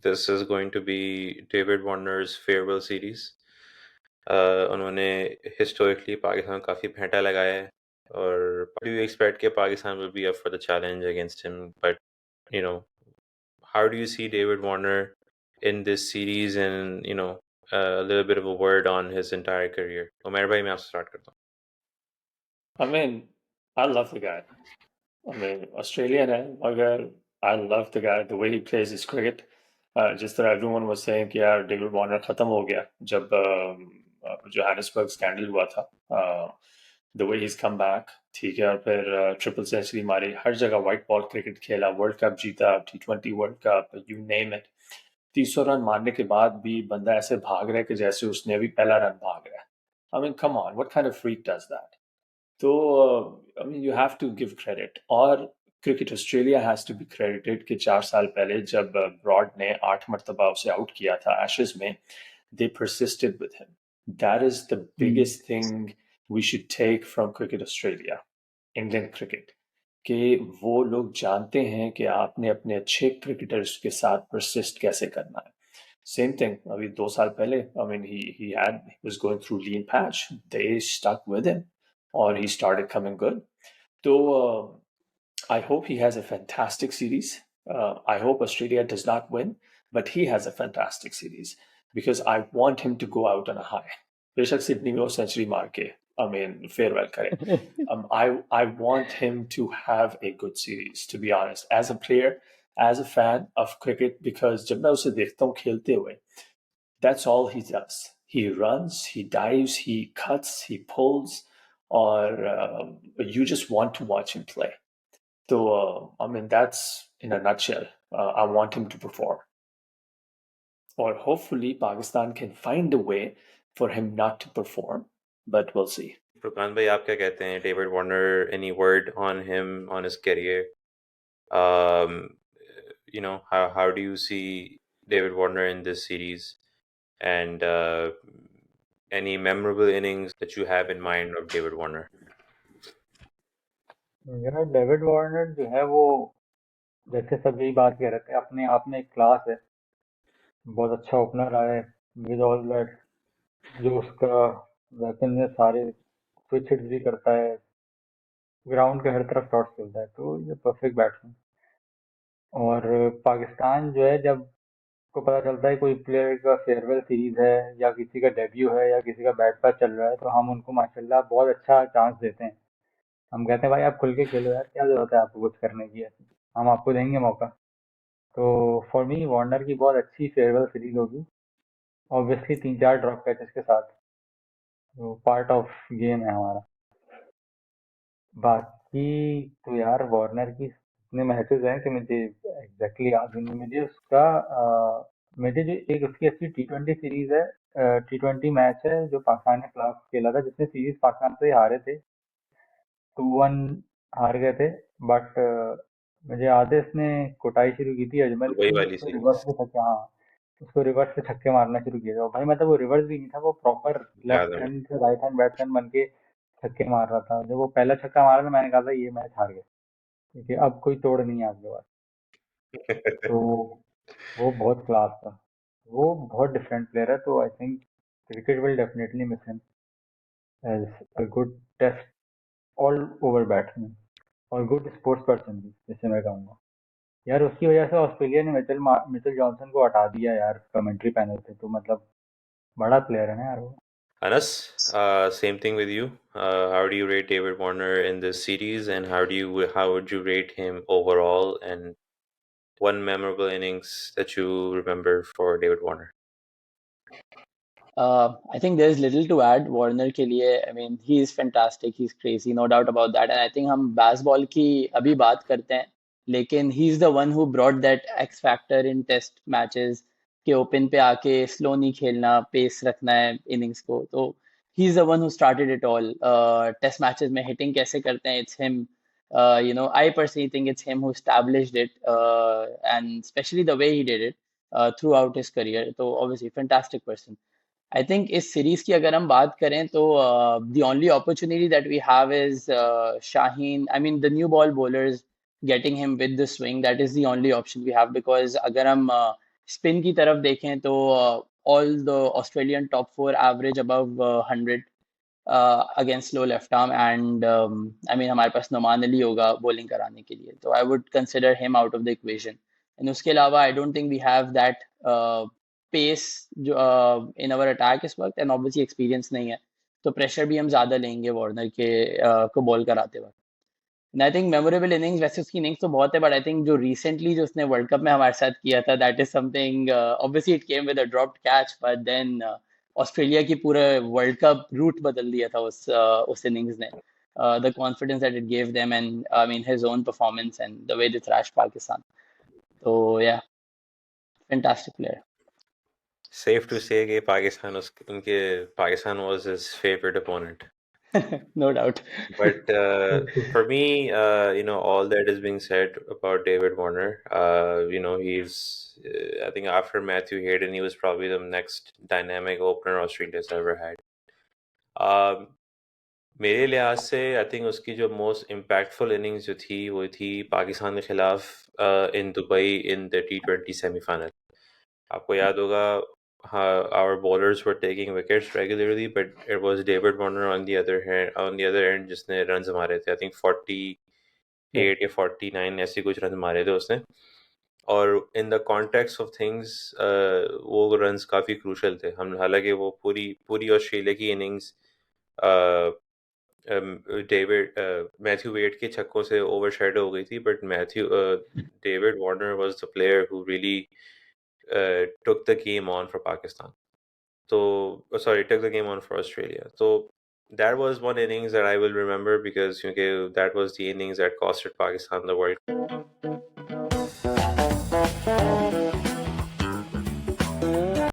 This is going to be David Warner's farewell series. उन्होंने historically Pakistan को काफ़ी फेंटा लगाया है और do you expect कि Pakistan will be up for the challenge against him? But you know, how do you see David Warner in this series and a little bit of a word on his entire career? Umar भाई मैं आपसे start करता हूँ. I mean, I love the guy. I mean, Australian है मगर I love the guy, the way he plays his cricket. जिस तरह everyone was saying कि यार डेविड वार्नर खत्म हो गया जब जोहानिसबर्ग स्कैंडल हुआ था. The way he's come back, ठीक है, और फिर ट्रिपल सेंचुरी मारी, हर जगह व्हाइट बॉल क्रिकेट खेला, वर्ल्ड कप जीता, T20 world cup, you name it. 300 run मारने के बाद भी बंदा ऐसे भाग रहा है कि जैसे उसने अभी पहला रन भाग रहा है. I mean, come on, what kind of freak does that? तो I mean, you have to give credit. और cricket Australia has to be credited कि 4 साल पहले जब ब्रॉड ने 8 मरतबा उसे आउट किया था एशेज में, they persisted with him. That is the biggest thing we should take from cricket Australia, England cricket. कि वो लोग जानते हैं कि आपने अपने अच्छे क्रिकेटर्स के साथ persist कैसे करना है. Same thing. अभी 2 साल पहले, I mean, he was going through lean patch. They stuck with him, or he started coming good. So I hope he has a fantastic series. I hope Australia does not win, but he has a fantastic series because I want him to go out on a high. बेशक Sydney में वो century मार के, I mean, farewell करे. I want him to have a good series, to be honest, as a player, as a fan of cricket, because जब मैं उसे देखता हूँ खेलते हुए, that's all he does. He runs, he dives, he cuts, he pulls, or you just want to watch him play. So, I mean, that's in a nutshell. I want him to perform. Or hopefully Pakistan can find a way for him not to perform, but we'll see. Furqan bhai, आप क्या कहते हैं? David Warner, any word on him, on his career? How do you see David Warner in this series? And any memorable innings that you have in mind of David Warner? यार David Warner जो है वो जैसे सभी बात कह रहे थे अपने आप में एक क्लास है, बहुत अच्छा ओपनर है विद ऑल दैट. जो उसका वेपन है सारे स्विच हिट्स भी करता है, ग्राउंड के हर तरफ शॉट्स खेलता है, तो ये परफेक्ट बैट्समैन. और पाकिस्तान जो है जब को पता चलता है कोई प्लेयर का फेयरवेल सीरीज है या किसी का डेब्यू है या किसी का बैट पैच चल रहा है, तो हम उनको माशाल्लाह बहुत अच्छा चांस देते हैं. हम कहते हैं भाई आप खुल के खेलो यार, क्या जरूरत है आपको कुछ करने की, हम आपको देंगे मौका. तो फॉर मी वार्नर की बहुत अच्छी फेयरवेल सीरीज होगी, ऑब्वियसली 3-4 ड्रॉप कैचेस के साथ. तो पार्ट ऑफ गेम है हमारा. बाकी तो यार वार्नर की इतने मैचेस हैं कि मुझे एग्जैक्टली याद नहीं. मुझे जो एक उसकी अच्छी T20 सीरीज है, T20 मैच है जो पाकिस्तान ने खिलाफ खेला था, जिसमें सीरीज पाकिस्तान से हारे थे, 2-1 हार गए थे. बट मुझे याद है इसने कुटाई शुरू की थी अजमल वही की, वाली उसको सीरीज. रिवर्स में छक्के, हाँ उसको रिवर्स से छक्के मारना शुरू किया था भाई. मतलब वो रिवर्स भी नहीं था, वो प्रॉपर याद लेफ्ट है. हैंड से राइट हैंड बैट्समैन बन के छक्के मार रहा था. जब वो पहला छक्का मारा था मैंने कहा था ये मैच हार गए, क्योंकि अब कोई तोड़ नहीं है आपके पास. तो वो बहुत क्लास था, वो बहुत डिफरेंट प्लेयर है. तो I think cricket will definitely miss him as a good Test all over batsman और गुड स्पोर्ट्स पर्सन भी, जैसे मैं कहूँगा. यार उसकी वजह से ऑस्ट्रेलिया ने मिचेल जॉनसन को हटा दिया यार कमेंट्री पैनल से, तो मतलब बड़ा प्लेयर है ना यार वो. Anas, same thing with you. How do you rate David Warner in this series, and how would you rate him overall? And one memorable innings that you remember for David Warner? I think there's little to add Warner के लिए. I mean, he is fantastic, he's crazy, no doubt about that. And I think हम baseball की अभी बात करते हैं, लेकिन he's the one who brought that X factor in test matches के ओपन पे आके स्लो नहीं खेलना, पेस रखना है इनिंग्स को. तो he's the one who started it all. Test matches में hitting कैसे करते हैं, it's him. I personally think it's him who established it, and especially the way he did it throughout his career. So obviously, fantastic person. I think इस series की अगर हम बात करें तो the only opportunity that we have is Shaheen, I mean the new ball bowlers getting him with the swing, that is the only option we have, because अगर हम spin की तरफ देखें तो all the Australian top four average above 100 against slow left arm, and I mean हमारे पास नोमान अली होगा bowling कराने के लिए, तो I would consider him out of the equation. And उसके अलावा I don't think we have that pace जो in our attack इस वक्त, एंड ऑब्वियसली एक्सपीरियंस नहीं है, तो प्रेशर भी हम ज़्यादा लेंगे वार्नर के को बॉल कराते वक्त। आई थिंक मेमोरेबल इनिंग्स, वैसे उसकी इनिंग्स तो बहुत है, बट आई थिंक जो रिसेंटली जो उसने वर्ल्ड कप में हमारे साथ किया था, that is something, obviously it came with a dropped catch, but then Australia की पूरे वर्ल्ड कप रूट बदल दिया था उस इनिंग्स ने, the confidence that it gave them, and I mean his own performance and the way they thrashed Pakistan, तो या fantastic player. Safe to say कि Pakistan was his favorite opponent. No doubt. But for me, all that is being said about David Warner. He's I think after Matthew Hayden, he was probably the next dynamic opener Australia's ever had. मेरे लिहाज से I think उसकी जो most impactful innings जो थी वो थी पाकिस्तान के खिलाफ in Dubai in the T20 semifinal. आपको याद होगा, हाँ, our bowlers were taking wickets regularly, but it was David Warner on the other end जिसने runs मारे थे। I think 48 या 49 ऐसे कुछ runs मारे थे उसने। और in the context of things वो runs काफ़ी crucial थे। हम हालांकि वो पूरी ऑस्ट्रेलिया की innings मैथ्यू वेड के छक्कों से ओवरशैडो हो गई थी, but David Warner was the player who really took the game on for Pakistan. So, took the game on for Australia. So that was one innings that I will remember because that was the innings that costed Pakistan the World Cup.